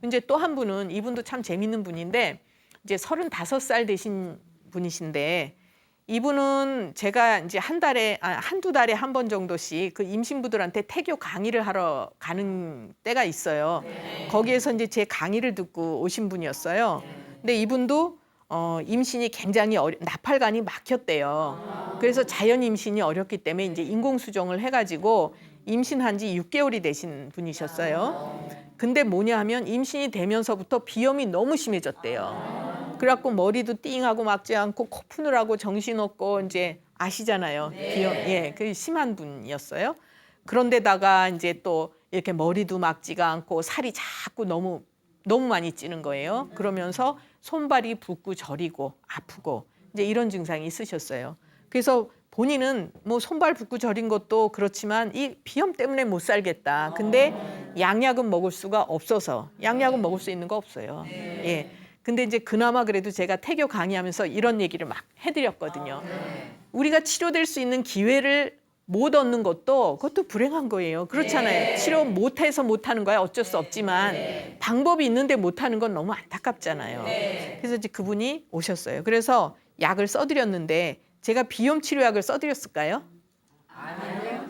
이제 또 한 분은 이분도 참 재밌는 분인데 이제 35살 되신 분이신데 이분은 제가 이제 한두 달에 한 번 정도씩 그 임신부들한테 태교 강의를 하러 가는 때가 있어요. 거기에서 이제 제 강의를 듣고 오신 분이었어요. 근데 이분도 임신이 굉장히 나팔관이 막혔대요. 그래서 자연 임신이 어렵기 때문에 이제 인공수정을 해가지고 임신한 지 6개월이 되신 분이셨어요. 근데 뭐냐 하면 임신이 되면서부터 비염이 너무 심해졌대요. 그래갖고 머리도 띵하고 막지 않고 코 푸느라고 정신없고 이제 아시잖아요. 비염, 예, 그 심한 분이었어요. 그런데다가 이제 또 이렇게 머리도 막지가 않고 살이 자꾸 너무 많이 찌는 거예요. 그러면서 손발이 붓고 저리고 아프고 이제 이런 증상이 있으셨어요. 그래서 본인은 뭐 손발 붓고 저린 것도 그렇지만 이 비염 때문에 못 살겠다. 근데 양약은 먹을 수가 없어서 양약은 먹을 수 있는 거 없어요. 예. 근데 이제 그나마 그래도 제가 태교 강의하면서 이런 얘기를 막 해드렸거든요. 우리가 치료될 수 있는 기회를 못 얻는 것도 그것도 불행한 거예요. 그렇잖아요. 치료 못해서 못하는 거야 어쩔 수 없지만 방법이 있는데 못하는 건 너무 안타깝잖아요. 그래서 이제 그분이 오셨어요. 그래서 약을 써드렸는데 제가 비염 치료약을 써드렸을까요?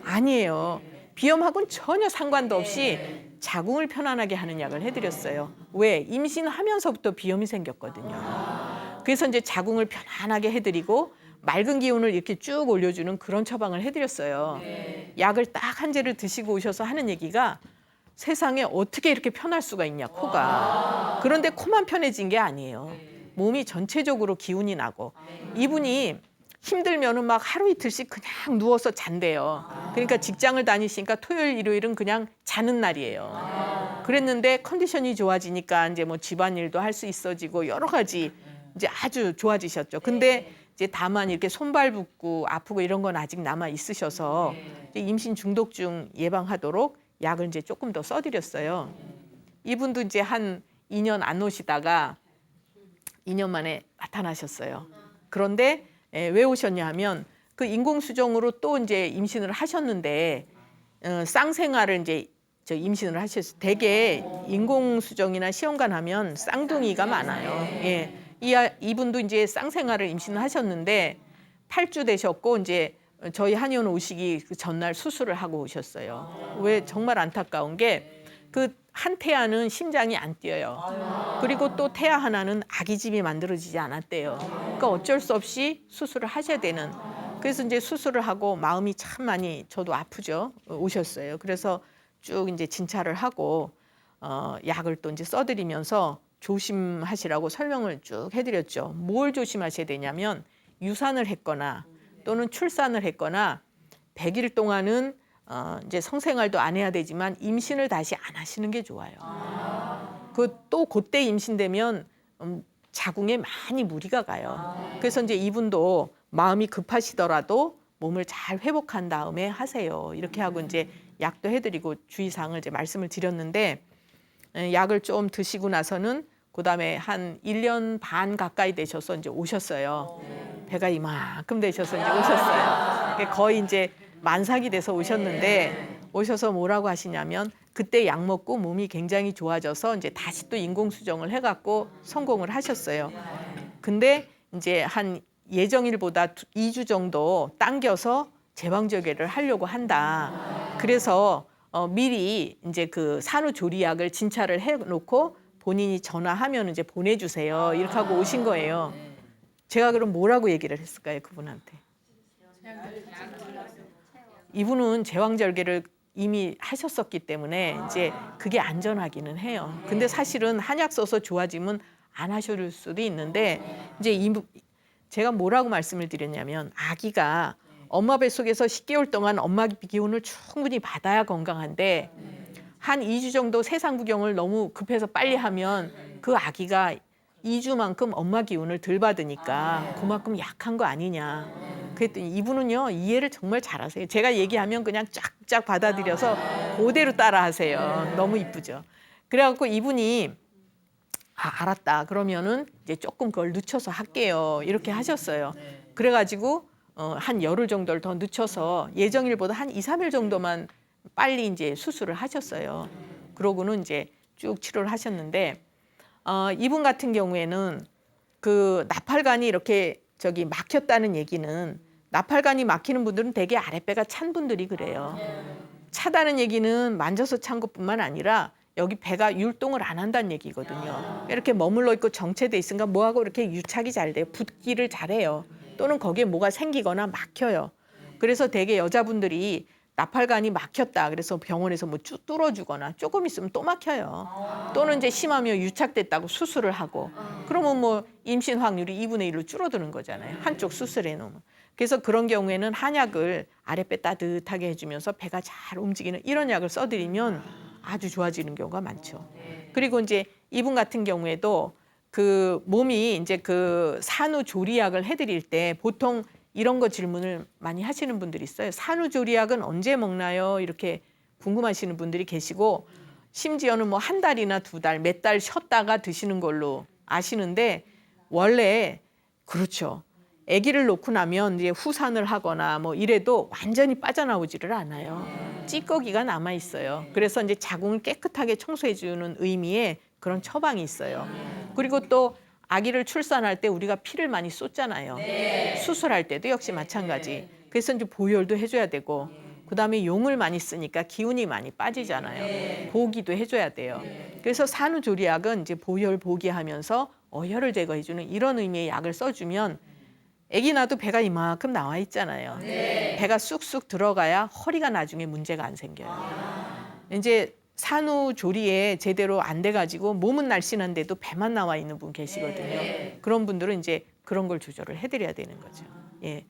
아니에요. 비염하고는 전혀 상관도 없이 자궁을 편안하게 하는 약을 해드렸어요. 왜? 임신하면서부터 비염이 생겼거든요. 그래서 이제 자궁을 편안하게 해드리고 맑은 기운을 이렇게 쭉 올려주는 그런 처방을 해드렸어요. 약을 딱 한 제를 드시고 오셔서 하는 얘기가 세상에 어떻게 이렇게 편할 수가 있냐, 코가. 그런데 코만 편해진 게 아니에요. 몸이 전체적으로 기운이 나고 이분이 힘들면은 막 하루 이틀씩 그냥 누워서 잔대요. 그러니까 직장을 다니시니까 토요일, 일요일은 그냥 자는 날이에요. 그랬는데 컨디션이 좋아지니까 이제 뭐 집안일도 할 수 있어지고 여러 가지 이제 아주 좋아지셨죠. 근데 이제 다만 이렇게 손발 붓고 아프고 이런 건 아직 남아 있으셔서 이제 임신 중독증 예방하도록 약을 이제 조금 더 써드렸어요. 이분도 이제 한 2년 안 오시다가 2년 만에 나타나셨어요. 그런데 왜 오셨냐 하면 그 인공수정으로 또 이제 임신을 하셨는데 쌍생아를 이제 임신을 하셨어요. 대개 인공수정이나 시험관 하면 쌍둥이가 많아요. 예. 이분도 이제 쌍생아를 임신을 하셨는데 8주 되셨고 이제 저희 한의원 오시기 그 전날 수술을 하고 오셨어요. 왜 정말 안타까운 게 그 한 태아는 심장이 안 뛰어요. 그리고 또 태아 하나는 아기집이 만들어지지 않았대요. 그러니까 어쩔 수 없이 수술을 하셔야 되는. 그래서 이제 수술을 하고 마음이 참 많이 저도 아프죠. 오셨어요. 그래서 쭉 이제 진찰을 하고 약을 또 이제 써드리면서 조심하시라고 설명을 쭉 해드렸죠. 뭘 조심하셔야 되냐면 유산을 했거나 또는 출산을 했거나 100일 동안은 이제 성생활도 안 해야 되지만 임신을 다시 안 하시는 게 좋아요. 또 그때 임신되면 자궁에 많이 무리가 가요. 그래서 이제 이분도 마음이 급하시더라도 몸을 잘 회복한 다음에 하세요. 이렇게 하고 이제 약도 해드리고 주의사항을 이제 말씀을 드렸는데 약을 좀 드시고 나서는 그다음에 한 1년 반 가까이 되셔서 이제 오셨어요. 배가 이만큼 되셔서 이제 오셨어요. 거의 이제 만삭이 돼서 오셨는데 오셔서 뭐라고 하시냐면 그때 약 먹고 몸이 굉장히 좋아져서 이제 다시 또 인공수정을 해갖고 성공을 하셨어요. 근데 이제 한 예정일보다 2주 정도 당겨서 제왕절개를 하려고 한다. 그래서 미리 이제 그 산후조리약을 진찰을 해놓고 본인이 전화하면 이제 보내주세요. 이렇게 하고 오신 거예요. 제가 그럼 뭐라고 얘기를 했을까요, 그분한테? 이분은 제왕절개를 이미 하셨었기 때문에 이제 그게 안전하기는 해요. 근데 사실은 한약 써서 좋아지면 안 하실 수도 있는데 이제 제가 뭐라고 말씀을 드렸냐면 아기가 엄마 뱃속에서 10개월 동안 엄마 기운을 충분히 받아야 건강한데 한 2주 정도 세상 구경을 너무 급해서 빨리 하면 그 아기가 2주만큼 엄마 기운을 덜 받으니까 그만큼 약한 거 아니냐. 그랬더니 이분은요 이해를 정말 잘하세요. 제가 얘기하면 그냥 쫙쫙 받아들여서 그대로 따라하세요. 너무 이쁘죠. 그래갖고 이분이 알았다. 그러면은 이제 조금 그걸 늦춰서 할게요. 이렇게 하셨어요. 그래가지고 한 열흘 정도를 더 늦춰서 예정일보다 한 2, 3일 정도만 빨리 이제 수술을 하셨어요. 그러고는 이제 쭉 치료를 하셨는데 이분 같은 경우에는 그 나팔관이 이렇게 저기 막혔다는 얘기는 나팔관이 막히는 분들은 대개 아랫배가 찬 분들이 그래요. 차다는 얘기는 만져서 찬 것뿐만 아니라 여기 배가 율동을 안 한다는 얘기거든요. 이렇게 머물러 있고 정체돼 있으니까 뭐하고 이렇게 유착이 잘 돼요. 붙기를 잘해요. 또는 거기에 뭐가 생기거나 막혀요. 그래서 대개 여자분들이 나팔관이 막혔다. 그래서 병원에서 뭐 뚫어주거나 조금 있으면 또 막혀요. 또는 이제 심하면 유착됐다고 수술을 하고 그러면 뭐 임신 확률이 2분의 1로 줄어드는 거잖아요. 한쪽 수술해 놓으면. 그래서 그런 경우에는 한약을 아랫배 따뜻하게 해주면서 배가 잘 움직이는 이런 약을 써드리면 아주 좋아지는 경우가 많죠. 그리고 이제 이분 같은 경우에도 그 몸이 이제 그 산후조리약을 해드릴 때 보통 이런 거 질문을 많이 하시는 분들이 있어요. 산후조리약은 언제 먹나요? 이렇게 궁금하시는 분들이 계시고 심지어는 뭐 한 달이나 두 달, 몇 달 쉬었다가 드시는 걸로 아시는데 원래 그렇죠. 아기를 놓고 나면 이제 후산을 하거나 뭐 이래도 완전히 빠져나오지를 않아요. 찌꺼기가 남아 있어요. 그래서 이제 자궁을 깨끗하게 청소해 주는 의미의 그런 처방이 있어요. 그리고 또 아기를 출산할 때 우리가 피를 많이 쏟잖아요. 수술할 때도 역시 마찬가지. 그래서 이제 보혈도 해줘야 되고 그다음에 용을 많이 쓰니까 기운이 많이 빠지잖아요. 보기도 해줘야 돼요. 그래서 산후조리약은 이제 보혈 보기하면서 어혈을 제거해주는 이런 의미의 약을 써주면 아기 낳아도 배가 이만큼 나와 있잖아요. 배가 쑥쑥 들어가야 허리가 나중에 문제가 안 생겨요. 이제 산후조리에 제대로 안 돼가지고 몸은 날씬한데도 배만 나와 있는 분 계시거든요. 그런 분들은 이제 그런 걸 조절을 해드려야 되는 거죠. 예.